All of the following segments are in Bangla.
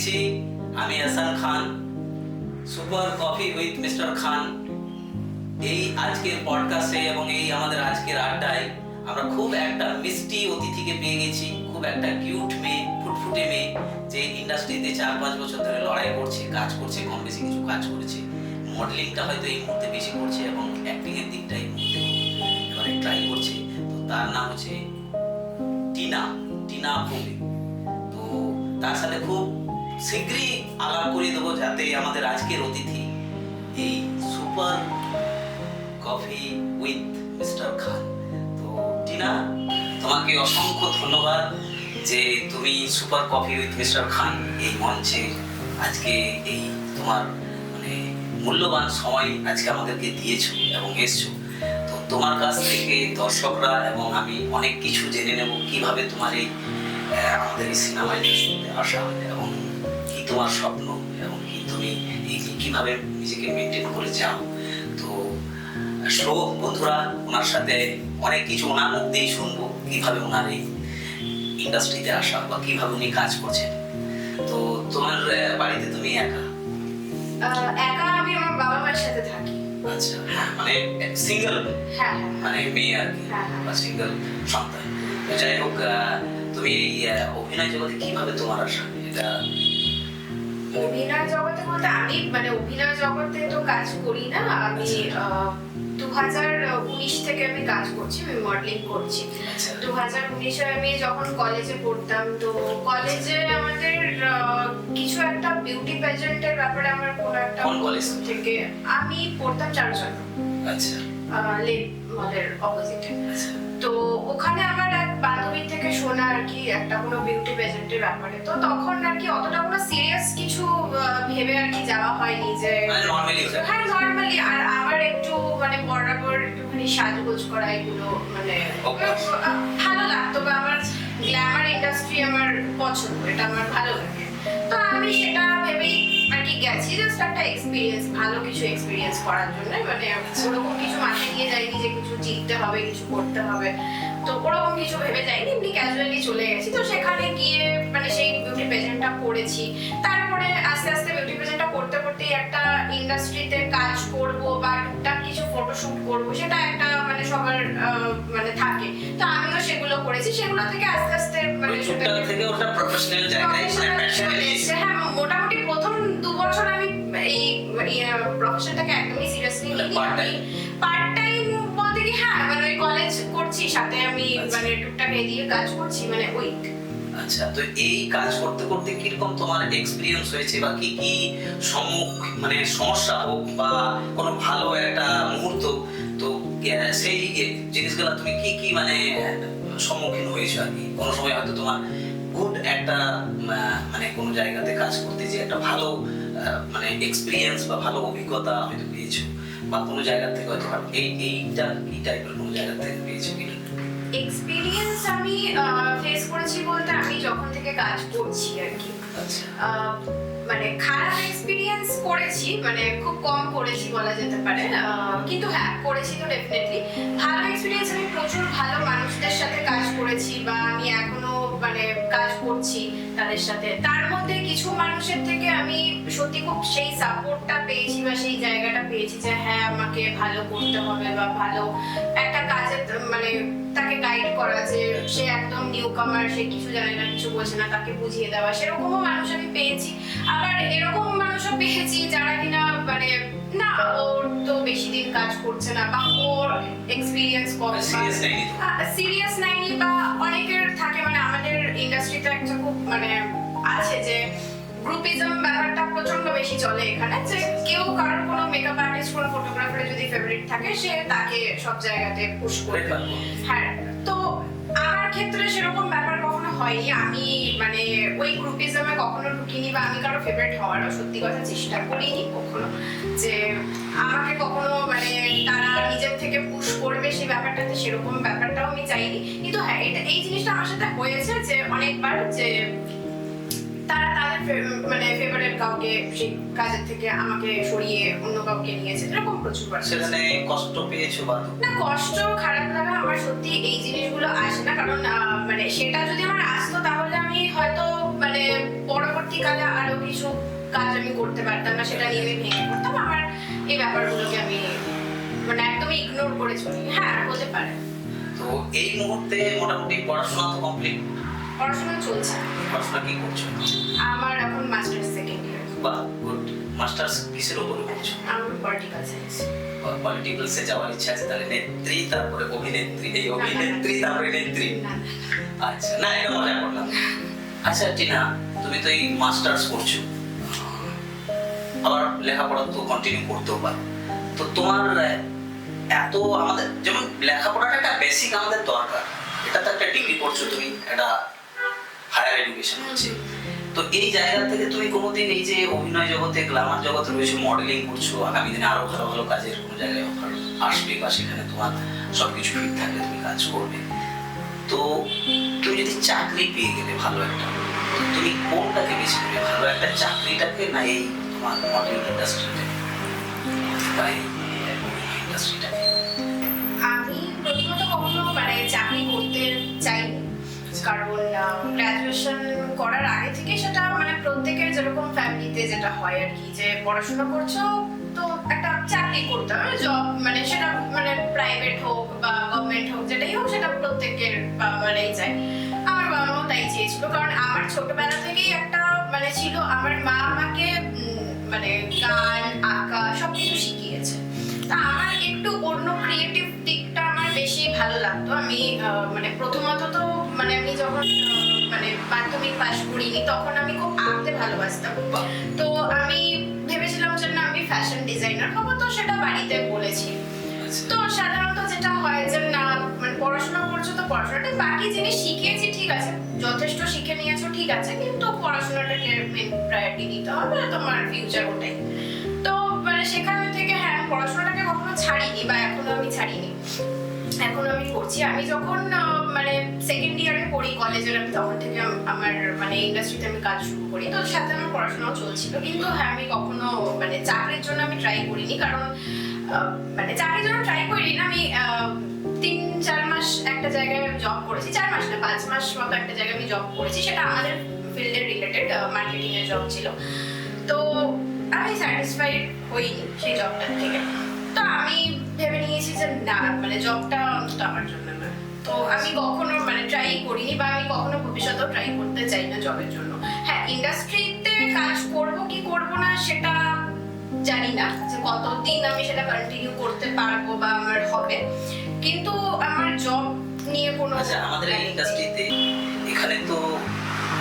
করছি আমি Hasan Khan, super coffee with mister খান। এই আজকের পডকাস্টে এবং এই আমাদের আজকের আড্ডায় আমরা খুব একটা মিষ্টি অতিথিকে পেয়ে গেছি, খুব একটা কিউট মেয়ে, ফুটফুটে মেয়ে, যে ইন্ডাস্ট্রিতে 4-5 বছর ধরে লড়াই করছে, কাজ করছে, কম বেশি কিছু কাজ করেছে। মডেলিংটা হয়তো এই মুহূর্তে বেশি করছে এবং অ্যাক্টিংয়ের দিকটা এই মুহূর্তে এবারে ট্রাই করছে। তো তার নাম হচ্ছে টিনা ভৌমিক। তো তার সাথে খুব শীঘ্রই আলাপ করিয়ে দেবো, যাতে আমাদের আজকের অতিথি এই সুপার কফি উইথ মিস্টার খান। তো টিনা, তোমাকে অসংখ্য ধন্যবাদ যে তুমি সুপার কফি উইথ মিস্টার খান এই মঞ্চে আজকে এই তোমার মানে মূল্যবান সময় আজকে আমাদেরকে দিয়েছো এবং এসছো। তো তোমার কাছ থেকে দর্শকরা এবং আমি অনেক কিছু জেনে নেব, কিভাবে তোমার এই আমাদের এই সিনেমা ইন্ডাস্ট্রিতে আসা এবং কি তোমার স্বপ্ন এবং কি তুমি কিভাবে নিজেকে মেনটেন করে যাও। তো শ্রোত বন্ধুরা, ওনার সাথে অনেক কিছু ওনার মধ্যেই শুনবো, কিভাবে ওনার এই ইন্ডাস্ট্রিতে আসা বা কিভাবে উনি কাজ করছেন। তো তোমার বাড়িতে তুমি একা? আমি আমার বাবা মায়ের সাথে থাকি। আচ্ছা, হ্যাঁ, মানে সিঙ্গেল? হ্যাঁ, মানে মেয়ে আর কি, বা সিঙ্গেল সন্তান। যাই হোক, তুমি এই অভিনয় জগতে কিভাবে তোমার আসা? এটা অভিনয় জগতে বলতে আমি মানে অভিনয় জগতে তো কাজ করি না। আমি 2019 থেকে আমি কাজ করছি, আমি মডেলিং করছি। 2019-এ আমি যখন কলেজে পড়তাম, তো কলেজে আমাদের কিছু একটা বিউটি প্যাজেন্টের ব্যাপারে আমার কোনো একটা কলেজ থেকে আমি পড়তাম চারুচন্দ্র। আচ্ছা, লেক মলের অপোজিটে। তো ওখানে আমার এক বান্ধবীর থেকে শোনা আর কি একটা কোনো বিউটি প্যাজেন্টের ব্যাপারে। তো তখন আর কি অতটা কোনো সিরিয়াস কিছু ভেবে আর কি যাওয়া হয়নি, যে হ্যাঁ নর্মালি। আর আমার একটু মানে বরাবর একটুখানি সাজগোজ করা এগুলো মানে ভালো লাগতো, বা আমার গ্ল্যামার ইন্ডাস্ট্রি আমার পছন্দ, এটা আমার ভালো লাগে। তো আমি সেটা ভেবেই আর কি গেছি, জাস্ট একটা এক্সপিরিয়েন্স, ভালো কিছু এক্সপিরিয়েন্স করার জন্য। মানে ওরকম কিছু মাথায় নিয়ে যাইনি যে কিছু জিততে হবে, কিছু করতে হবে, তো ওরকম কিছু ভেবে যাইনি, এমনি ক্যাজুয়ালি চলে গেছি। তো সেখানে গিয়ে মানে সেই বিউটি পেজেন্টটা করেছি। তারপরে আস্তে আস্তে বিউটি পেজেন্টটা করতে করতেই একটা ইন্ডাস্ট্রিতে কাজ করব বা টুকটাক কিছু ফটোশুট করব, সেটা একটা মানে সবার মানে থাকে। তো আমিও সেগুলো করেছি, সেগুলো থেকে আস্তে আস্তে মানে থেকে ওটা প্রফেশনাল জায়গায় হ্যাঁ, মোটামুটি প্রথম 2 বছর আমি এই প্রফেশনটাকে একদমই সিরিয়াসলি নিইনি। পার্ট টাইম বলতে কি, হ্যাঁ মানে ওই কলেজ করছি, সাথে আমি মানে টুকটাক এদিকে কাজ করছি, মানে ওই। আচ্ছা, তো এই কাজ করতে করতে কিরকম তোমার এক্সপিরিয়েন্স হয়েছে, বা কি কি মানে সমস্যা হোক বা কোনো ভালো একটা মুহূর্ত, তো সেই জিনিসগুলো তুমি কি কি মানে সম্মুখীন হয়েছো আর কি? কোনো সময় হয়তো তোমার গুড একটা মানে কোনো জায়গাতে কাজ করতে যে একটা ভালো মানে এক্সপিরিয়েন্স বা ভালো অভিজ্ঞতা হয়তো পেয়েছো, বা কোনো জায়গা থেকে হয়তো এই টাইপের কোনো জায়গা থেকে পেয়েছো কিনা? এক্সপেরিয়েন্স আমি ফেস করেছি বলতে, আমি যখন থেকে কাজ করছি আর কি, মানে খারাপ এক্সপেরিয়েন্স করেছি, মানে খুব কম করেছি বলা যেতে পারে, কিন্তু হ্যাঁ করেছি তো ডেফিনেটলি। ভালো এক্সপেরিয়েন্স, আমি প্রচুর ভালো মানুষদের সাথে কাজ করেছি, বা আমি এখনো মানে কাজ করছি তাদের সাথে। তার মধ্যে কিছু মানুষের থেকে আমি সত্যি খুব সেই সাপোর্টটা পেয়েছি বা সেই জায়গাটা পেয়েছি যে হ্যাঁ আমাকে ভালো করতে হবে, বা ভালো একটা কাজে মানে তাকে গাইড করা, যে সে একদম নিউ কামার, সে কিছু জানে না, কিছু বোঝে না, তাকে বুঝিয়ে দেওয়া, সেরকমও মানুষ আমি পেয়েছি। আবার এরকম মানুষও পেয়েছি যারা কিনা মানে না, ওর তো বেশি দিন কাজ করছে না, বা ওর এক্সপিরিয়েন্স কম, সিরিয়াস নেয়নি, বা অনেকের থাকে মানে আমাদের ইন্ডাস্ট্রিতে একটা খুব মানে আছে যে গ্রুপিজম ব্যাপারটা প্রচন্ড বেশি চলে এখানে, যে কেউ কারোর কোনো মেকআপ আর্টিস্ট, কোনো ফটোগ্রাফারের যদি ফেভারিট থাকে, সে তাকে সব জায়গাতে পুশ করে। হ্যাঁ, তো আমার ক্ষেত্রে সেরকম ব্যাপার কখনো হয়নি। আমি মানে ওই গ্রুপিজমে কখনো ঢুকিনি, বা আমি কারো ফেভারিট হওয়ারও সত্যি কথা চেষ্টা করিনি কখনো, যে আমাকে কখনো মানে তারা নিজের থেকে পুশ করবে সেই ব্যাপারটাতে, সেরকম ব্যাপারটাও আমি চাইনি। কিন্তু হ্যাঁ, এই জিনিসটা আমার সাথে হয়েছে যে অনেকবার, যে তারা তাদের মানে ফেভারিট কাউকে সেই কাজের থেকে আমাকে সরিয়ে অন্য কাউকে নিয়েছে, এরকম প্রচুরবার। সেখানে কষ্ট পেয়েছো বা না, কষ্ট খারাপ লাগা আমার সত্যি এই জিনিসগুলো আসে না, কারণ মানে সেটা যদি আমার আসতো তাহলে আমি হয়তো মানে পরবর্তীকালে আরো কিছু কাজ আমি করতে পারতাম না, সেটা নিয়ে আমি ভেঙে পড়তাম। আমার এই ব্যাপারগুলোকে আমি মানে একদমই ইগনোর করে চলি। হ্যাঁ, হতে পারে। তো এই মুহূর্তে মোটামুটি পড়াশোনা তো কমপ্লিট? পড়াশোনা চলছে। পড়াশোনা কি করছো? আমার এখন মাস্টার্স সেকেন্ড ইয়ার। বাহ, গুড। মাস্টার্স কিসের উপরে করছো? আমার পলিটিক্যাল সায়েন্স। পলিটিক্যালসে যাওয়ার ইচ্ছা আছে তাহলে? নেত্রী, তারপরে অভিনেত্রী, এই অভিনেত্রী তারপরে নেত্রী। আচ্ছা, না এটা মজা করলাম। আচ্ছা টিনা, তুমি তো এই মাস্টার্স করছো, আবার লেখাপড়া তো কন্টিনিউ করতেও পারো। তো তোমার এত আমাদের যেমন লেখাপড়াটা একটা বেসিক আমাদের দরকার, এটা তো একটা ডিগ্রি করছো তুমি, একটা হায়ার এডুকেশন হচ্ছে। তো এই জায়গা থেকে তুমি কোনোদিন এই যে অভিনয় জগতে, গ্ল্যামার জগতে রয়েছে, মডেলিং করছো, আগামী দিনে আরো ভালো ভালো কাজের কোনো জায়গায় অফার আসবে বা সেখানে তোমার সবকিছু ফিট থাকলে তুমি কাজ করবে, তো তুমি যদি চাকরি পেয়ে গেলে ভালো একটা, তুমি কোনটাকে বেছে নেবে? ভালো একটা চাকরিটাকে, না এই তোমার মডেলিং ইন্ডাস্ট্রিটাকে বা এই ইন্ডাস্ট্রিটাকে? আমি প্রথমত কখনো মানে চাকরি করতে চাইনি, কারণ গ্রাজুয়েশন করার আগে থেকে সেটা মানে প্রত্যেকের যেরকম ফ্যামিলিতে যেটা হয় আর কি, যে পড়াশোনা করছো তো একটা চাকরি করতে হবে, জব, মানে সেটা মানে প্রাইভেট হোক বা গভর্নমেন্ট হোক, যেটাই হোক সেটা প্রত্যেকের মানেই চাই। আমার বাবা মাও তাই চেয়েছিল, কারণ আমার ছোটবেলা থেকেই একটা মানে ছিল, আমার মা আমাকে মানে গান, আঁকা সবকিছু শিখিয়েছে। তা আমার একটু অন্য ক্রিয়েটিভ দিকটা আমার বেশি ভালো লাগতো। আমি মানে প্রথমত তো মানে আমি যখন মানে মাধ্যমিক পাশ করিনি তখন আমি খুব আঁকতে ভালোবাসতাম। তো আমি ভেবেছিলাম যে না, আমি ফ্যাশন ডিজাইনার হবো, তো সেটা বাড়িতে বলেছি। তো সাধারণত যেটা হয় যে না, মানে পড়াশোনা করছো তো পড়াশোনাটা, বাকি জিনিস শিখিয়েছি ঠিক আছে, যথেষ্ট শিখে নিয়েছো ঠিক আছে, কিন্তু পড়াশোনাটাকে মেন প্রায়োরিটি দিতে হবে, তোমার ফিউচার ওটাই। তো মানে সেখান থেকে হ্যাঁ, পড়াশোনাটাকে কখনো ছাড়িনি বা এখনো আমি ছাড়িনি, এখন আমি করছি। আমি যখন মানে সেকেন্ড ইয়ারে পড়ি কলেজের, আমি তখন থেকে আমার মানে ইন্ডাস্ট্রিতে আমি কাজ শুরু করি, তো সাথে আমার পড়াশোনাও চলছিল। কিন্তু হ্যাঁ, আমি কখনো মানে চাকরির জন্য আমি ট্রাই করিনি, কারণ মানে চাকরির জন্য ট্রাই করিনি না, আমি 3-4 মাস একটা জায়গায় জব করেছি, 4 মাস না 5 মাস মতো একটা জায়গায় আমি জব করেছি, সেটা আমাদের ফিল্ডের রিলেটেড মার্কেটিং এর জব ছিল। তো আমি স্যাটিসফাইড হইনি সেই জবটার থেকে। তো আমি ভেবে নিয়েছি যে না, মানে জবটা অন্তত আমার জন্য না। তো আমি কখনো মানে ট্রাই করিনি, বা আমি কখনো ভবিষ্যতেও ট্রাই করতে চাই না জবের জন্য। হ্যাঁ, ইন্ডাস্ট্রিতে কাজ করব কি করব না সেটা জানি না, যে কতদিন আমি সেটা কন্টিনিউ করতে পারবো বা আমার হবে, কিন্তু আমার জব নিয়ে কোনো। আচ্ছা, আমাদের এই ইন্ডাস্ট্রিতে এখানে তো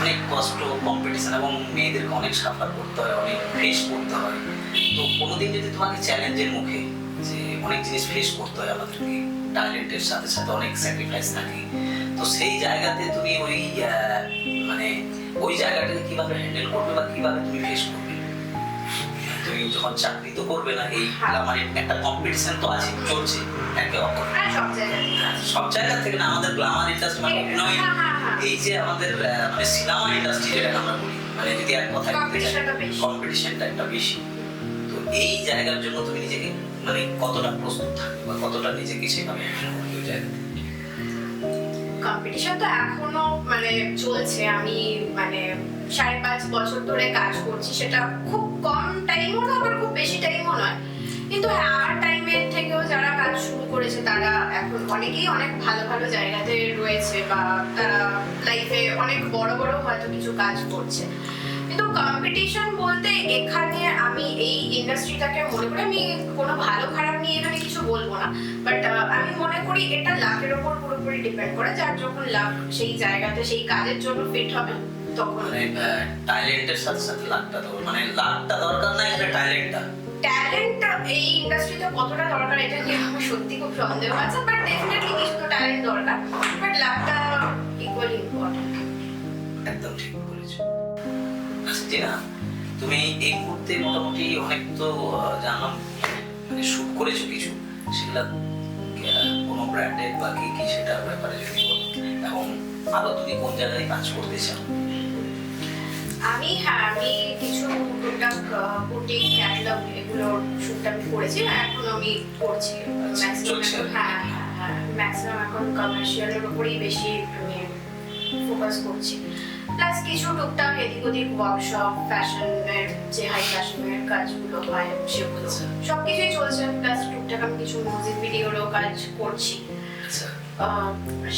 অনেক কষ্ট, কম্পিটিশন, এবং মেয়েদেরকে অনেক সাফার করতে হয়, অনেক ফেস করতে হয়। তো কোনোদিন যদি তোমাকে চ্যালেঞ্জের মুখে, যে অনেক জিনিস ফেস করতে হয় আমাদেরকে, ট্যালেন্টের সাথে সাথে অনেক স্যাক্রিফাইস থাকে, তো সেই জায়গাতে তুমি ওই মানে ওই জায়গাটাকে কিভাবে হ্যান্ডেল করবে বা কিভাবে তুমি ফেস করবে? তুমি যখন চাকরি তো করবে না, এই আমার একটা কম্পিটিশন তো আছে, চলছে একে অপর সব জায়গা থেকে, না আমাদের গ্ল্যামার ইন্ডাস্ট্রি মানে অভিনয়, এই যে আমাদের মানে সিনেমা ইন্ডাস্ট্রি যেটা আমরা বলি, মানে যদি এক কথা কম্পিটিশনটা একটা বেশি। তো এই জায়গার জন্য তুমি নিজেকে মানে কতটা প্রস্তুত থাকবে বা কতটা নিজেকে সেভাবে হ্যান্ডেল করবে ওই জায়গা থেকে? কম্পিটিশন তো এখনো মানে চলছে। আমি মানে 5.5 বছর ধরে কাজ করছি, সেটা খুব কম টাইমও না, আবার খুব বেশি টাইমও নয়। কিন্তু হ্যাঁ, আমার টাইমের থেকেও যারা কাজ শুরু করেছে তারা এখন অনেকেই অনেক ভালো ভালো জায়গাতে রয়েছে, বা তারা লাইফে অনেক বড় বড় হয়তো কিছু কাজ করছে। কিন্তু কম্পিটিশন বলতে এখানে আমি এই ইন্ডাস্ট্রিটাকে মনে করি, আমি কোনো ভালো খারাপ নিয়ে এখানে কিছু বলবো না, বাট আমি মনে করি এটা লাকের ওপর পুরোপুরি ডিপেন্ড করে। যার যখন লাক সেই জায়গাতে সেই কাজের জন্য ফিট হবে তখন। মানে ট্যালেন্টের সাথে সাথে লাকটা দরকার, মানে লাকটা দরকার না, এটা ট্যালেন্টটা। ট্যালেন্ট এই ইন্ডাস্ট্রিতে কতটা দরকার এটা নিয়ে আমার সত্যি খুব সন্দেহ আছে, বাট ডেফিনেটলি কিছু তো ট্যালেন্ট দরকার, বাট লাকটা ইকুয়ালি ইম্পর্টেন্ট। একদম ঠিক বলেছো। আচ্ছা টিনা, তুমি এই মুহূর্তে মোটামুটি অনেক তো জানলাম মানে শুট করেছো কিছু, সেগুলা কোনো ব্র্যান্ডের বা কি কি সেটার ব্যাপারে যদি বলো, এবং আরো তুমি কোন জায়গায় কাজ করতে চাও? আমি কিছু টুকটাক বুটিক, ক্যাটালগ এগুলোর শুট আমি করেছি, এখন আমি করছি ম্যাক্সিমাম। ম্যাক্সিমাম এখন কমার্শিয়ালের উপরেই বেশি আমি ফোকাস করছি। প্লাস কিছু টুকটাক এদিক ওদিক ওয়ার্কশপ, ফ্যাশনের যে হাই ফ্যাশনের কাজগুলো হয় সেগুলো সবকিছুই চলছে। প্লাস টুকটাক আমি কিছু মিউজিক ভিডিওরও কাজ করছি,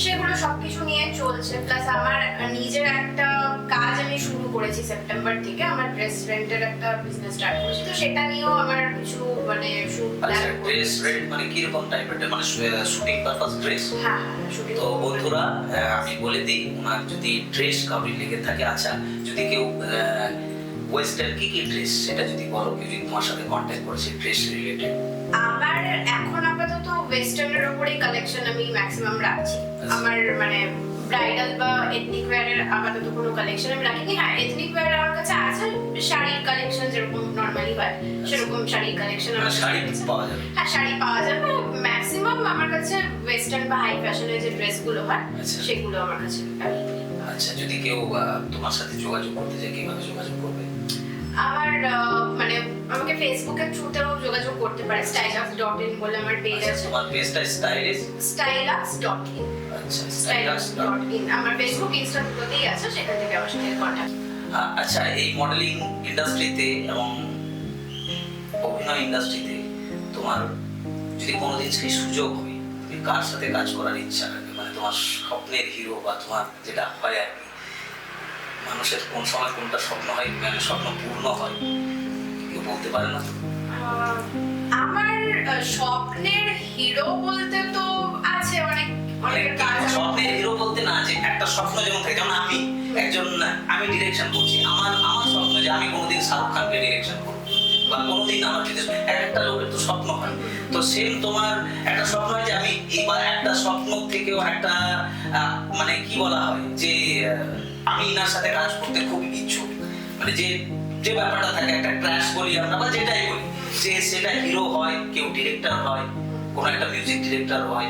সেগুলো সবকিছু নিয়ে চলছে। প্লাস আমার নিজের একটা কাজ আমি শুরু করেছি সেপ্টেম্বর থেকে, আমার ড্রেস রেন্টের একটা বিজনেস স্টার্ট করেছি, তো সেটা নিয়েও আমার কিছু মানে শুট প্ল্যান করছি। ড্রেস রেন্ট মানে কি রকম টাইপের, মানে শুটিং পারপাস ড্রেস? হ্যাঁ শুটিং। তো বন্ধুরা আমি বলে দিই, ওনার যদি ড্রেস কাউরি লেগে থাকে, আচ্ছা যদি কেউ ওয়েস্টার্ন কি কি ড্রেস সেটা যদি বলো, কেউ যদি তোমার সাথে কন্ট্যাক্ট করেছে ড্রেস রিলেটেড। আমার এখন আপাতত ওয়েস্টার্নের উপরেই কালেকশন আমি ম্যাক্সিমাম রাখছি। আমার মানে ব্রাইডাল বা এথনিক ওয়্যারের আপাতত কোনো কালেকশন আমি রাখিনি। হ্যাঁ এথনিক ওয়্যার আমার কাছে আছে, শাড়ির কালেকশন যেরকম নর্মালি হয় সেরকম শাড়ির কালেকশন আমার শাড়ি পাওয়া যাবে? হ্যাঁ শাড়ি পাওয়া যাবে। ম্যাক্সিমাম আমার কাছে ওয়েস্টার্ন বা হাই ফ্যাশনের যে ড্রেসগুলো হয় সেগুলো আমার কাছে available। আচ্ছা যদি কেউ তোমার সাথে যোগাযোগ করতে চায়, কিভাবে যোগাযোগ করবে? আমার মানে আমাকে ফেসবুকের থ্রুতেও যোগাযোগ করতে পারে, stylux.in বলে আমার পেজ আছে। তোমার পেজটা stylux.in। আচ্ছা stylux.in আমার ফেসবুক ইনস্টা দুটোতেই আছে, সেখান থেকে আমার সাথে কন্টাক্ট। আচ্ছা এই মডেলিং ইন্ডাস্ট্রিতে এবং অভিনয় ইন্ডাস্ট্রিতে তোমার যদি কোনোদিন সেই সুযোগ হয়, তুমি কার সাথে কাজ করার ইচ্ছা থাকে, মানে তোমার স্বপ্নের হিরো বা তোমার যেটা হয় আর কি, মানুষের কোন সময় কোনটা স্বপ্ন হয়, মানে স্বপ্ন পূর্ণ হয়, কেউ বলতে পারে না তো? আমার স্বপ্নের হিরো বলতে তো আছে অনেকের কাজ। স্বপ্নের হিরো বলতে না, যে একটা স্বপ্ন যেমন থাকে, যেমন আমি ডিরেকশন করছি, আমার স্বপ্ন যে আমি কোনোদিন শাহরুখ খানকে ডিরেকশন করবো, বা কোনোদিন আমার যদি একটা লোকের তো স্বপ্ন হয়, তো সেম তোমার একটা স্বপ্ন হয় যে আমি এবার একটা স্বপ্ন থেকেও একটা মানে কি বলা হয় যে আমি ইনার সাথে কাজ করতে খুব ইচ্ছুক, মানে যে যে ব্যাপারটা থাকে একটা ক্র্যাশ বলি আমরা বা যেটাই বলি, যে সেটা হিরো হয়, কেউ ডিরেক্টর হয়, কোনো একটা মিউজিক ডিরেক্টর হয়,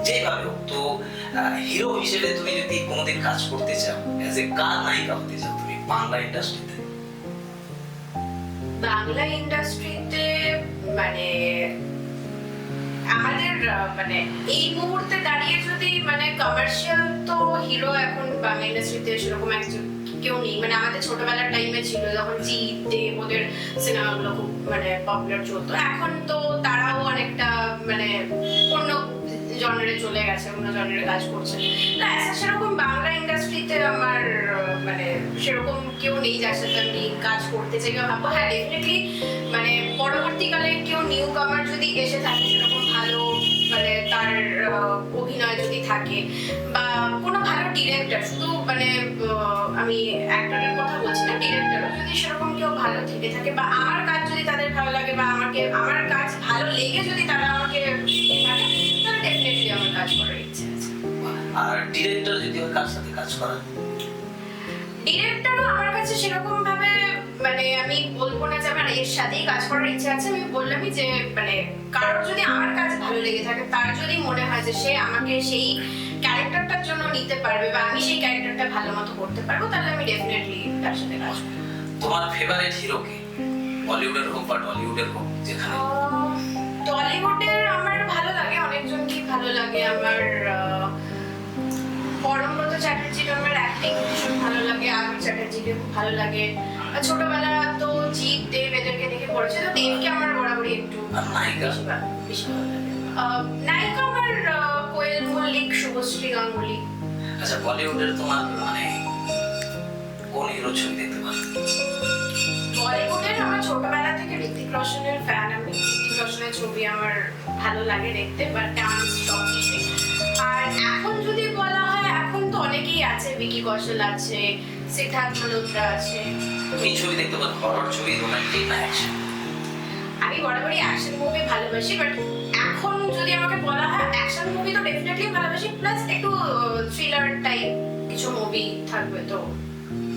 যেভাবে হোক। তো হিরো হিসেবে তুমি যদি কোনোদিন কাজ করতে চাও, অ্যাজ এ কার নায়িকা হতে চাও তুমি বাংলা ইন্ডাস্ট্রিতে? বাংলা ইন্ডাস্ট্রিতে মানে আমাদের মানে এই মুহূর্তে দাঁড়িয়ে যদি মানে কমার্শিয়াল তো হিরো এখন বাংলা ইন্ডাস্ট্রিতে সেরকম একজন কেউ নেই। মানে আমাদের ছোটবেলার টাইমে ছিল যখন জিৎ দেব ওদের সিনেমাগুলো খুব মানে পপুলার চলতো, এখন তো তারাও অনেকটা মানে অন্য জনরে চলে গেছে, অন্য জনরে কাজ করছে না। সেরকম বাংলা ইন্ডাস্ট্রিতে আমার মানে সেরকম কেউ নেই যার সাথে আমি কাজ করতে চাই বা ভাববো। হ্যাঁ ডেফিনেটলি মানে পরবর্তীকালে কেউ নিউ কামার যদি এসে থাকে, সেরকম ভালো মানে তার অভিনয় যদি থাকে বা কোনো ভালো ডিরেক্টর, শুধু মানে আমি অ্যাক্টরের কথা বলছি না, ডিরেক্টরও যদি সেরকম কেউ ভালো থেকে থাকে বা আমার কাজ যদি তাদের ভালো লাগে বা আমার কাজ ভালো লেগে যদি তারা আমাকে থাকে, তাহলে ডেফিনেটলি আমার কাজ করার ইচ্ছে আছে। আর ডিরেক্টর যদি কার সাথে কাজ করা? ডিরেক্টরও আমার কাছে সেরকম ভাবে মানে আমি বলবো না যে আমার এর সাথেই কাজ করার ইচ্ছে আছে। আমি বললামই যে মানে কারোর যদি আমার কাজ ভালো লেগে থাকে, তার যদি মনে হয় যে সে আমাকে সেই ক্যারেক্টারটার জন্য নিতে পারবে বা আমি সেই ক্যারেক্টারটা ভালো মতো করতে পারবো, তাহলে আমি ডেফিনেটলি তার সাথে কাজ করব। তোমার ফেভারিট হিরো কে, বলিউডের হোক বা টলিউডের হোক, যেখানে? টলিউডের আমার ভালো লাগে অনেকজনকেই ভালো লাগে। আমার পরমব্রত চ্যাটার্জির আমার অ্যাক্টিং ভীষণ ভালো লাগে, আলোক চ্যাটার্জিকে খুব ভালো লাগে। ছোটবেলা তো জিৎ দেব এদেরকে দেখে পড়েছে, তো দেবকে আমার বরাবরই একটু বেশি ভালো লাগে। নায়িকা আমার কোয়েল মল্লিক, শুভশ্রী গাঙ্গুলি। আচ্ছা বলিউডের তোমার মানে কোন হিরো ছবি দেখতে পারো? বলিউডের আমার ছোটবেলা থেকে ঋতিক রোশনের ফ্যান আমি। ঋতিক রোশনের ছবি আমার ভালো লাগে দেখতে, বা ডান্স সব কিছু। আর এখন যদি বলা হয়, এখন তো অনেকেই আছে, ভিকি কৌশল আছে, সিদ্ধার্থ মালহোত্রা আছে। তুমি ছবি দেখতে পারো, হরর ছবি, রোমান্টিক না অ্যাকশন? আমি বরাবরই অ্যাকশন মুভি ভালোবাসি, বাট এখন যদি আমাকে বলা হয় অ্যাকশন মুভি তো ডেফিনেটলি ভালোবাসি, প্লাস একটু থ্রিলার টাইপ কিছু মুভি থাকবে তো।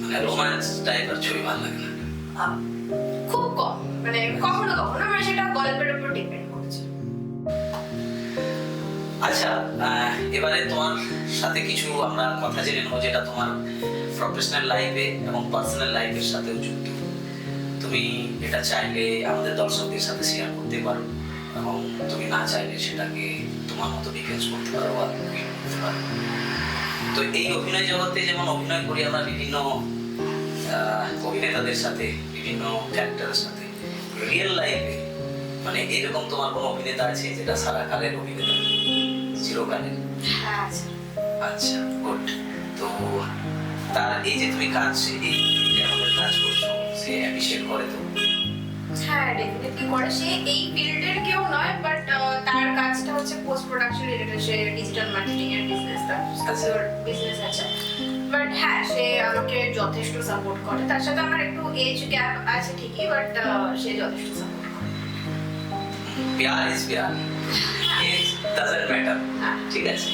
মানে রোম্যান্স টাইপের ছবি ভালো লাগে না? খুব কম, মানে কখনো কখনো, মানে সেটা গল্পের উপর ডিপেন্ড করছে। আচ্ছা এবারে তোমার সাথে কিছু আমরা কথা জেনে নেবো যেটা তোমার প্রফেশনাল লাইফে এবং পার্সোনাল লাইফের সাথেও যুক্ত। তুমি এটা চাইলে আমাদের দর্শকদের সাথে শেয়ার করতে পারো, এবং তুমি না চাইলে সেটাকে তোমার মতো ডিফেন্স করতে পারো বা করতে পারো। তো এই অভিনয় জগতে যেমন অভিনয় করি আমরা বিভিন্ন অভিনেতাদের সাথে, বিভিন্ন ক্যারেক্টারের সাথে, রিয়েল লাইফে মানে এরকম তোমার কোনো অভিনেতা আছে যেটা সারা কালের অভিনেতা, চিরকালের? হ্যাঁ আছে। আচ্ছা, গুড। তো তার এই যে তুমি কাজ, এই আমাদের কাজ করছো, সে অ্যাপ্রিশিয়েট করে তো? হ্যাঁ ডেফিনেটলি করে। সে এই ফিল্ডের কেউ নয়, বাট তার কাজটা হচ্ছে পোস্ট প্রোডাকশন রিলেটেড। সে ডিজিটাল মার্কেটিং এর বিজনেস, তার বিজনেস আছে। বাট হ্যাঁ, সে আমাকে যথেষ্ট সাপোর্ট করে। তার সাথে আমার একটু এজ গ্যাপ আছে ঠিকই, বাট সে যথেষ্ট সাপোর্ট করে। প্যার is Pyaar, age doesn't matter, ঠিক আছে?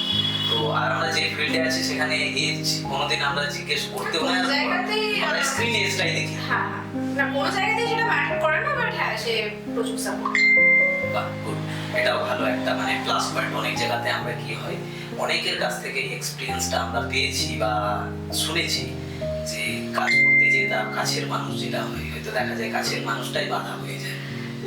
তো আর আমরা যে ফিল্ডে আছি সেখানে এজ কোনোদিন আমরা জিজ্ঞেস করতেও না, আমরা স্ক্রিন এজটাই দেখি। হ্যাঁ না, কোনো জায়গাতেই সেটা ম্যাটার করে না, বাট হ্যাঁ সে প্রচুর সাপোর্ট। বাহ, গুড। এটাও ভালো একটা মানে প্লাস পয়েন্ট। অনেক জায়গাতে আমরা কি হয়, অনেকের কাছ থেকে এক্সপিরিয়েন্সটা আমরা পেয়েছি বা শুনেছি যে কাজ করতে যেয়ে তার কাছের মানুষ যেটা হয়, হয়তো দেখা যায় কাছের মানুষটাই বাধা হয়ে যায়।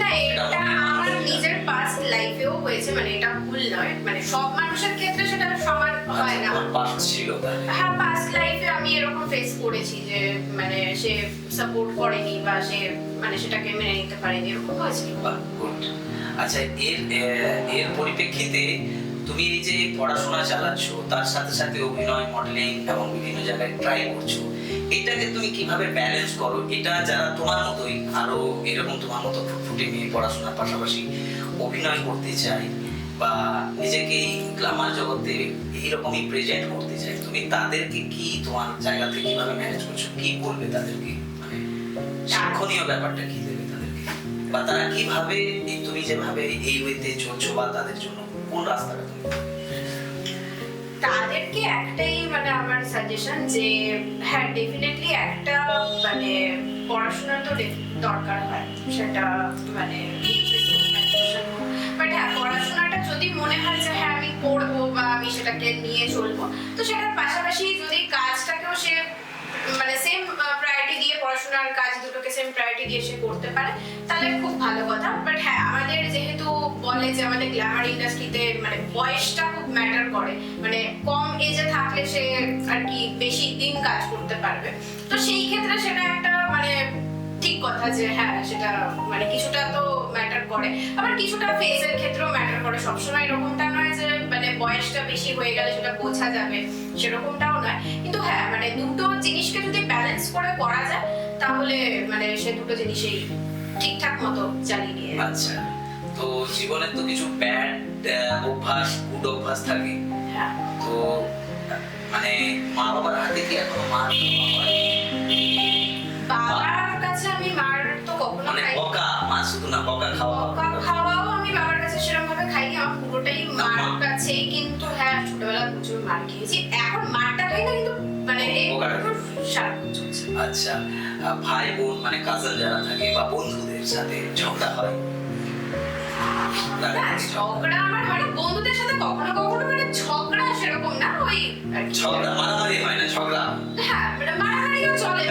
না, এটা আমার নিজের পাস্ট লাইফেও হয়েছে, মানে এটা ভুল নয়, মানে সব মানুষের ক্ষেত্রে সেটা সমান হয় না। পাস্ট ছিল তার? হ্যাঁ, পাস্ট লাইফে আমি এরকম ফেস করেছি যে মানে সে সাপোর্ট করেনি বা সে মানে সেটাকে মেনে নিতে পারেনি, এরকম হয়েছিল। বাহ, গুড। আচ্ছা, এর পরিপ্রেক্ষিতে তুমি এই যে পড়াশোনা চালাচ্ছ, তার সাথে সাথে অভিনয়, মডেলিং এবং বিভিন্ন জায়গায় ট্রাই করছো, এটাকে তুমি কিভাবে ব্যালেন্স করো? এটা যারা তোমার মতোই আরো এরকম তোমার মতো ফুটফুটে মেয়ে পড়াশোনার পাশাপাশি অভিনয় করতে চায় বা নিজেকে গ্ল্যামার জগতে এইরকমই প্রেজেন্ট করতে চায়, তুমি তাদেরকে কি তোমার জায়গা থেকে কিভাবে ম্যানেজ করছো? কি বলবে তাদেরকে, মানে শিক্ষণীয় ব্যাপারটা কি দেবে তাদেরকে, বা তারা কিভাবে তুমি যেভাবে এই ওয়েতে চলছো বা তাদের জন্য কোন রাস্তাটা তুমি? তাদেরকে একটাই মানে আমার সাজেশন যে হ্যাঁ ডেফিনেটলি একটা মানে পড়াশোনা তো দরকার হয়, সেটা মানে বাট হ্যাঁ পড়াশোনাটা যদি মনে হয় যে হ্যাঁ আমি পড়বো বা আমি সেটাকে নিয়ে চলবো, তো সেটার পাশাপাশি যদি কাজটাকেও সে মানে সেম প্রায়োরিটি দিয়ে, পড়াশোনার কাজ দুটোকে সেম প্রায়োরিটি দিয়ে সে করতে পারে, তাহলে খুব ভালো কথা। বাট হ্যাঁ, আমাদের যেহেতু বলে যে আমাদের গ্ল্যামার ইন্ডাস্ট্রিতে মানে বয়সটা খুব ম্যাটার করে, মানে কম এজে থাকলে সে আর কি বেশি দিন কাজ করতে পারবে, তো সেই ক্ষেত্রে সেটা একটা মানে ঠিক কথা যে হ্যাঁ সেটা মানে কিছুটা তো ম্যাটার করে, আবার কিছুটা ফেজের ক্ষেত্রেও ম্যাটার করে। সবসময় এরকমটা নয় যে মানে বয়সটা বেশি হয়ে গেলে সেটা বোঝা যাবে, সেরকমটাও নয়। কিন্তু হ্যাঁ মানে দুটো জিনিসকে যদি ব্যালেন্স করে করা যায়, তাহলে মানে সে দুটো জিনিসই ঠিকঠাক মতো চালিয়ে নিয়ে। আচ্ছা, তো জীবনে তো কিছু ব্যাড অভ্যাস, গুড অভ্যাস থাকে। হ্যাঁ, তো মানে মা বাবার হাতে কি এখনো মার খাওয়া হয়? বাবার কাছে আমি মার তো কখনো মানে খাই, বকা, মা শুধু না বকা খাওয়া? বকা খাওয়াও আমি বাবার কাছে সেরকম ভাবে খাইনি, আমার পুরোটাই মার কাছেই। কিন্তু হ্যাঁ ছোটবেলা প্রচুর মার খেয়েছি, এখন মারটা খাই না, কিন্তু মানে এই সারাক্ষণ চলছে। আচ্ছা, ভাই বোন মানে কাজিন যারা থাকে বা বন্ধুদের সাথে ঝগড়া হয়? ঝগড়া আমার মানে বন্ধুদের সাথে কখনো কখনো মানে ঝগড়া সেরকম না, ওই ঝগড়া মারামারি হয় না, ঝগড়া? হ্যাঁ মানে মারামারিও চলে।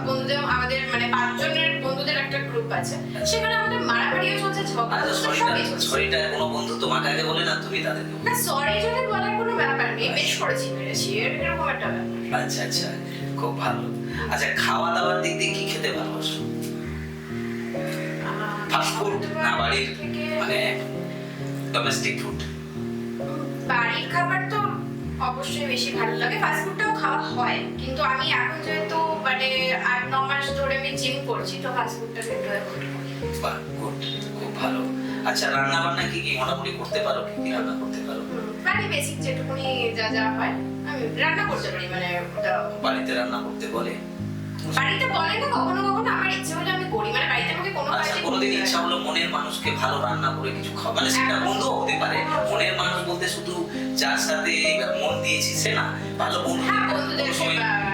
বন্ধুদের আমাদের মানে 5 জনের বন্ধুদের একটা গ্রুপ আছে, সেখানে আমাদের মারামারিও চলছে, ঝগড়া চলছে। সরিটা কোনো বন্ধু তোমাকে আগে বলে না, তুমি তাদেরকে? না, সরি যদি বলার কোনো ব্যাপার নেই, বেশ করেছি মেরেছি, এরকম একটা ব্যাপার। আচ্ছা আচ্ছা, খুব ভালো। আচ্ছা, খাওয়া দাওয়ার দিক দিয়ে কি খেতে ভালোবাসো? ফাস্ট ফুড না বাড়ির মানে ডোমেস্টিক ফুড? বাড়ির খাবার তো অবশ্যই বেশি ভালো লাগে, ফাস্ট ফুডটাও খাওয়া হয়, কিন্তু আমি এখন যেহেতু মানে 8-9 মাস ধরে আমি জিম করছি, তো ফাস্ট ফুডটা একটু অ্যাভয়েড করি। বাহ, গুড, খুব ভালো। আচ্ছা, রান্না বান্না কি কি মোটামুটি করতে পারো? কি কি রান্না করতে পারো? মানে বেসিক যেটুকুনি যা যা হয় আমি রান্না করতে পারি, মানে ওটা বাড়িতে রান্না করতে বলে? বাড়িতে বলে না, কখনো কখনো আমার ইচ্ছে হলে আমি করি, মানে বাড়িতে আমাকে কোনো আচ্ছা, কাজই কোনোদিন ইচ্ছা হলো মনের মানুষকে ভালো রান্না করে কিছু খাওয়া, মানে সেটা বন্ধু হতে পারে। মনের মানুষ বলতে শুধু যার সাথে মন দিয়েছি সে না, ভালো বন্ধু। হ্যাঁ, বন্ধুদের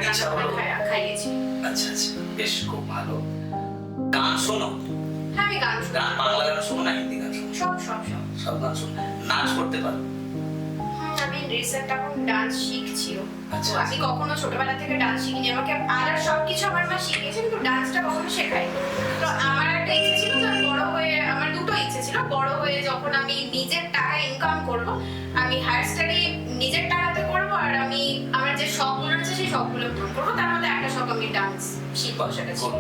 ইচ্ছা হলো? খাইয়েছি। আচ্ছা আচ্ছা, বেশ, খুব ভালো। গান শোনো? হ্যাঁ, আমি গান শুনি। গান বাংলা গান শোনো না হিন্দি গান শোনো? সব সব সব সব গান শোনো। নাচ করতে পারো? আমি রিসেন্ট এখন ডান্স শিখছিও। আচ্ছা, তো আমি কখনো ছোটবেলা থেকে ডান্স শিখিনি, আমাকে আর সবকিছু আমার মা শিখিয়েছে, কিন্তু ডান্সটা কখনো শেখায়নি। তো আমার একটা ইচ্ছে ছিল যে বড় হয়ে, আমার দুটো ইচ্ছে ছিল, বড় হয়ে যখন আমি নিজের টাকা ইনকাম করব, আমি হায়ার স্টাডি নিজের টাকাতে করব, আর আমি আমি আমার যে শখগুলো আছে সেই শখগুলো পূরণ করবো। তার মধ্যে একটা শখ আমি ডান্স শিখবো, সেটা ছিল।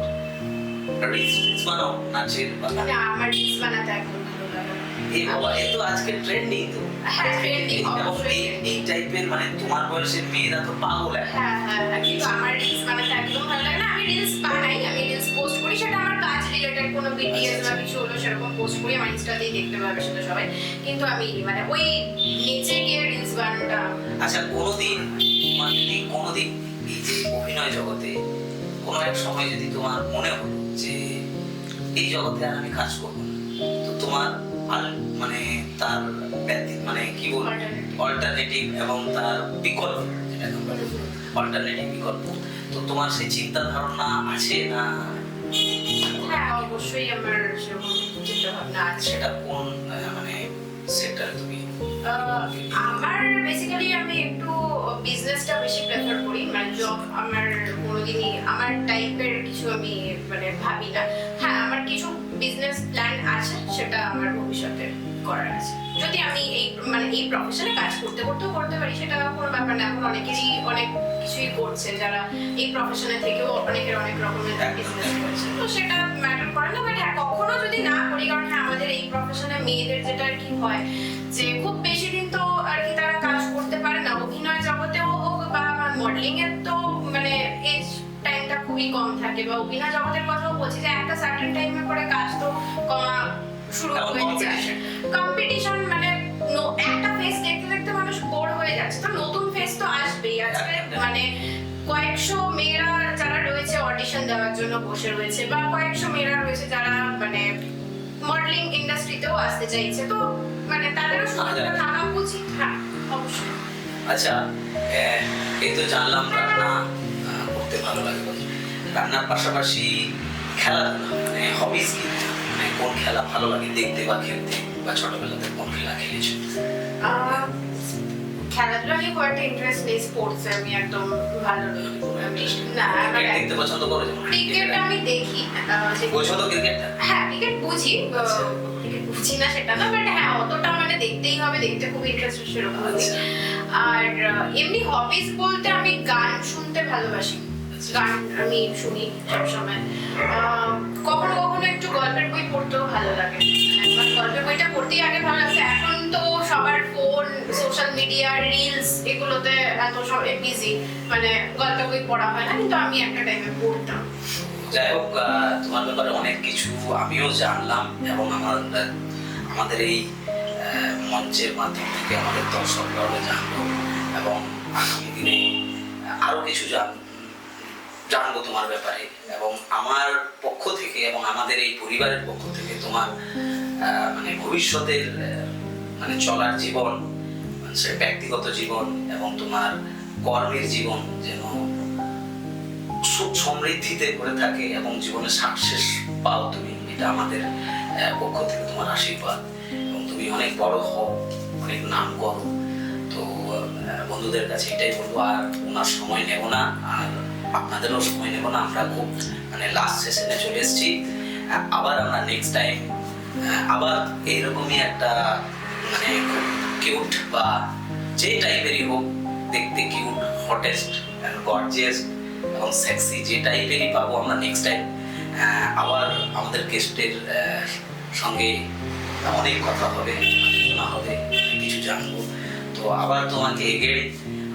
রিলস বানাও নাচের বা মানে আমার রিলস বানাতে একদম ভালো লাগে। এই বাবা এ তো আজকে ট্রেন্ডিং তো। হ্যাঁ, trending অবশ্যই। এই টাইপের মানে তোমার বয়সের মেয়েরা তো পাগল এখন। হ্যাঁ, কিন্তু আমার রিলস বানাতে একদম ভালো লাগে না। আমি রিলস বানাই, আমি রিলস পোস্ট করি, সেটা আমার কাজ রিলেটেড কোনো বিটিএস বা কিছু হলো সেরকম পোস্ট করি, আমার ইনস্টাতেই দেখতে পাবে সেটা সবাই। কিন্তু আমি মানে ওই নিচে গিয়ে রিলস বানানোটা। আচ্ছা কোনোদিন মানে যদি কোনোদিন এই যে অভিনয় জগতে কোনো এক সময় যদি তোমার মনে হলো যে এই জগতে আর আমি কাজ করবো না, তো তোমার মানে তার মানে কি বলবো অল্টারনেটিভ এবং তার বিকল্প, যেটাকে বলে অল্টারনেটিভ বিকল্প, তো তোমার সেই চিন্তা ধারণা আছে না? হ্যাঁ, অবশ্যই আমার সেরকম চিন্তা ভাবনা আছে। সেটা কোন মানে সেক্টরে তুমি? আমার বেসিক্যালি আমি একটু বিজনেসটা বেশি প্রেফার করি, মানে জব আমার কোনোদিনই আমার টাইপের কিছু আমি মানে ভাবি না। হ্যাঁ, আমার কিছু বিজনেস প্ল্যান আছে, সেটা আমার ভবিষ্যতে করার আছে। যদি আমি এই মানে এই প্রফেশনে কাজ করতে করতেও করতে পারি, সেটা কোনো ব্যাপার না। এখন অনেকেরই অনেক কিছুই করছে, যারা এই প্রফেশনে থেকেও অনেকের অনেক রকমের বিজনেস করছে, তো সেটা ম্যাটার করে না। বাট হ্যাঁ, কখনো যদি না করি, কারণ হ্যাঁ আমাদের এই প্রফেশনে মেয়েদের যেটা আর কি হয় যে খুব বেশি দিন তো আর কি তারা কাজ করতে পারে না। অভিনয় জগতেও হোক বা মডেলিং এর তো মানে এজ টাইমটা খুবই কম থাকে, বা অভিনয় জগতের কথাও বলছি যে একটা সার্টেন টাইমের পরে কাজ তো কমা শুরু হয়ে যায়। কম্পিটিশন মানে একটা ফেস দেখতে দেখতে মানুষ বোর হয়ে যাচ্ছে, তো নতুন ফেস তো আসবেই। আজকে মানে কয়েকশো মেয়েরা যারা রয়েছে অডিশন দেওয়ার জন্য বসে রয়েছে, বা কয়েকশো মেয়েরা রয়েছে যারা মানে মডেলিং ইন্ডাস্ট্রিতেও আসতে চাইছে, তো মানে তাদেরও সুযোগটা থাকা উচিত। হ্যাঁ, অবশ্যই। আচ্ছা এই তো জানলাম রান্না করতে ভালো লাগে, রান্নার পাশাপাশি খেলাধুলা মানে হবিস কি, মানে কোন খেলা ভালো লাগে দেখতে বা খেলতে, বা ছোটবেলাতে কোন খেলা খেলেছো? খেলাধুলা নিয়ে খুব একটা ইন্টারেস্ট নেই, স্পোর্টসে আমি একদম ভালো নই। আমি না ক্রিকেট দেখতে পছন্দ করো? যেমন ক্রিকেট আমি দেখি। বোঝো তো ক্রিকেটটা? হ্যাঁ, ক্রিকেট বুঝি। ক্রিকেট বুঝি না সেটা না, বাট হ্যাঁ অতটা মানে দেখতেই হবে, দেখতে খুব ইন্টারেস্ট সেরকম আছে। আর এমনি হবিস বলতে আমি গান শুনতে ভালোবাসি, গান আমি শুনি সবসময়। কখনো কখনো একটু গল্পের বই পড়তেও ভালো লাগে। মানে গল্পের বইটা পড়তেই আগে ভালো লাগছে, এখন তো সবার ফোন, সোশ্যাল মিডিয়া, রিলস এগুলোতে এত সবাই বিজি, মানে গল্পের বই পড়া হয় না, কিন্তু আমি একটা টাইমে পড়তাম। যাই হোক, তোমার ব্যাপারে অনেক কিছু আমিও জানলাম, এবং আমাদের এই মঞ্চের মাধ্যম থেকে আমাদের দর্শকরাও জানলো, এবং আগামী দিনে আরো কিছু জানবো তোমার ব্যাপারে। এবং আমার পক্ষ থেকে এবং আমাদের এই পরিবারের পক্ষ থেকে তোমার মানে ভবিষ্যতের মানে চলার জীবন, সে ব্যক্তিগত জীবন এবং তোমার কর্মের জীবন যেন সুখ সমৃদ্ধিতে করে থাকে এবং জীবনে সাকসেস পাও তুমি, এটা আমাদের পক্ষ থেকে তোমার আশীর্বাদ। এবং তুমি অনেক বড় হও, অনেক নাম করো। তো বন্ধুদের কাছে এটাই বলবো, আর ওনার সময় নেব না, আর আপনাদেরও সময় নেব না। আমরা খুব মানে লাস্ট সেশনে চলে এসেছি। আবার আমরা নেক্সট টাইম আবার এইরকমই একটা মানে খুব কিউট বা যে টাইপেরই হোক, দেখতে কিউট, হটেস্ট, গর্জিয়াস এবং সেক্সি যে টাইপেরই পাবো আমরা নেক্সট টাইম। আবার আমাদের গেস্টের সঙ্গে অনেক কথা হবে, আলোচনা হবে, কিছু জানবো। তো আবার তোমাকে এগেন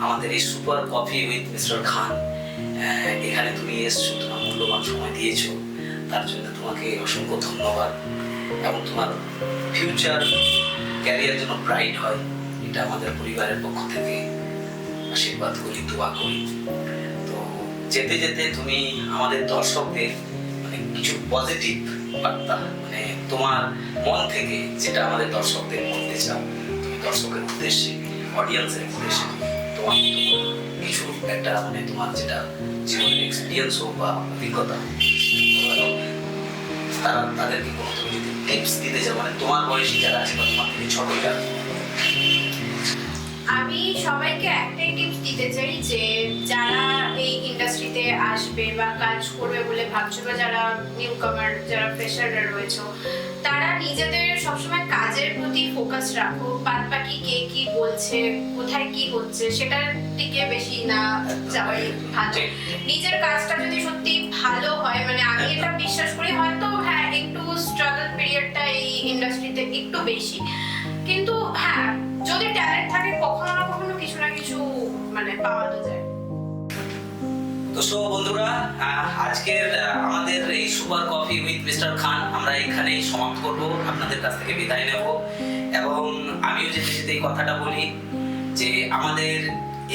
আমাদের এই সুপার কফি উইথ মিস্টার খান, এখানে তুমি এসছো, তোমার মূল্যবান সময় দিয়েছো, তার জন্য তোমাকে অসংখ্য ধন্যবাদ। এবং তোমার ফিউচার ক্যারিয়ার যেন ব্রাইট হয়, এটা আমাদের পরিবারের পক্ষ থেকে আশীর্বাদ করি, দোয়া করি। তো যেতে যেতে তুমি আমাদের দর্শকদের মানে কিছু পজিটিভ বার্তা, মানে তোমার মন থেকে যেটা আমাদের দর্শকদের বলতে চাও, তুমি দর্শকের উদ্দেশ্যে, অডিয়েন্সের উদ্দেশ্যে তোমার কিছু একটা মানে তোমার যেটা জীবনের এক্সপিরিয়েন্স হোক বা অভিজ্ঞতা হোক, তাদেরকে কোনো তুমি যদি টিপস দিতে চাও, মানে তোমার বয়সী যারা আছে বা তোমার থেকে ছোট যারা। আমি সবাইকে একটাই টিপস দিতে চাই যে যারা এই ইন্ডাস্ট্রিতে আসবে বা কাজ করবে বলে ভাবছো, বা যারা নিউ কামার, যারা ফ্রেশাররা রয়েছে, তারা নিজেদের সবসময় কাজের প্রতি ফোকাস রাখো, বাদ বাকি কে কি বলছে, কোথায় কি হচ্ছে সেটার দিকে বেশি না যাওয়াই ভালো। নিজের কাজটা যদি সত্যি ভালো হয়, মানে আমি এটা বিশ্বাস করি, হয়তো হ্যাঁ একটু স্ট্রাগল পিরিয়ডটা এই ইন্ডাস্ট্রিতে একটু বেশি, কিন্তু হ্যাঁ যদি ট্যালেন্ট থাকে কখনো না কখনো কিছু না কিছু মানে পাওয়া তো যায়। তো সো বন্ধুরা, আজকের আমাদের এই সুপার কফি উইথ মিস্টার খান আমরা এখানেই সমাপ্ত করব, আপনাদের কাছ থেকে বিদায় নেব। এবং আমিও যেতে যেতে এই কথাটা বলি যে আমাদের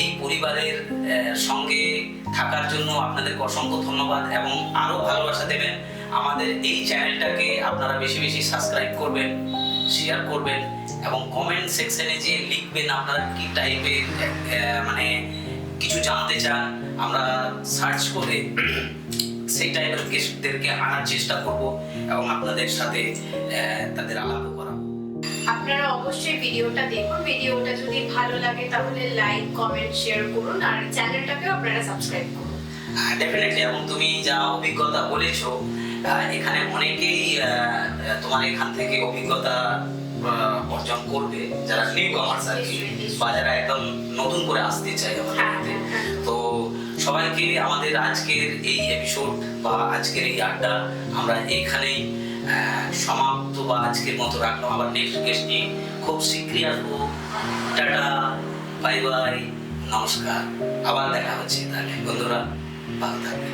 এই পরিবারের সঙ্গে থাকার জন্য আপনাদেরকে অসংখ্য ধন্যবাদ, এবং আরো ভালোবাসা দেবেন। আমাদের এই চ্যানেলটাকে আপনারা বেশি বেশি সাবস্ক্রাইব করবেন, শেয়ার করবেন, এবং কমেন্ট সেকশনে যে লিখবেন আপনারা কি টাইপের মানে কিছু জানতে চান, আমরা সার্চ করে সেই টাইপের গেস্টদেরকে আনার চেষ্টা করব এবং আপনাদের সাথে তাদের আলাপ করাবো। আপনারা অবশ্যই ভিডিওটা দেখুন, ভিডিওটা যদি ভালো লাগে তাহলে লাইক কমেন্ট শেয়ার করুন, আর চ্যানেলটাকেও আপনারা সাবস্ক্রাইব করুন। ডেফিনেটলি, এবং তুমি যা অভিজ্ঞতা বলেছো, এখানে অনেকেই তোমার এখান থেকে অভিজ্ঞতা অর্জন করবে, যারা নিউ কামার্স আর কি, বা যারা একদম নতুন করে আসতে চায় আমাদের মধ্যে। তো সবাইকে আমাদের আজকের এই এপিসোড বা আজকের এই আড্ডা আমরা এইখানেই সমাপ্ত বা আজকের মতো রাখলাম। আবার নেক্সট গেস্ট নিয়ে খুব শীঘ্রই আসবো। টাটা, বাই বাই, নমস্কার, আবার দেখা হচ্ছে। তাহলে বন্ধুরা ভালো থাকবেন।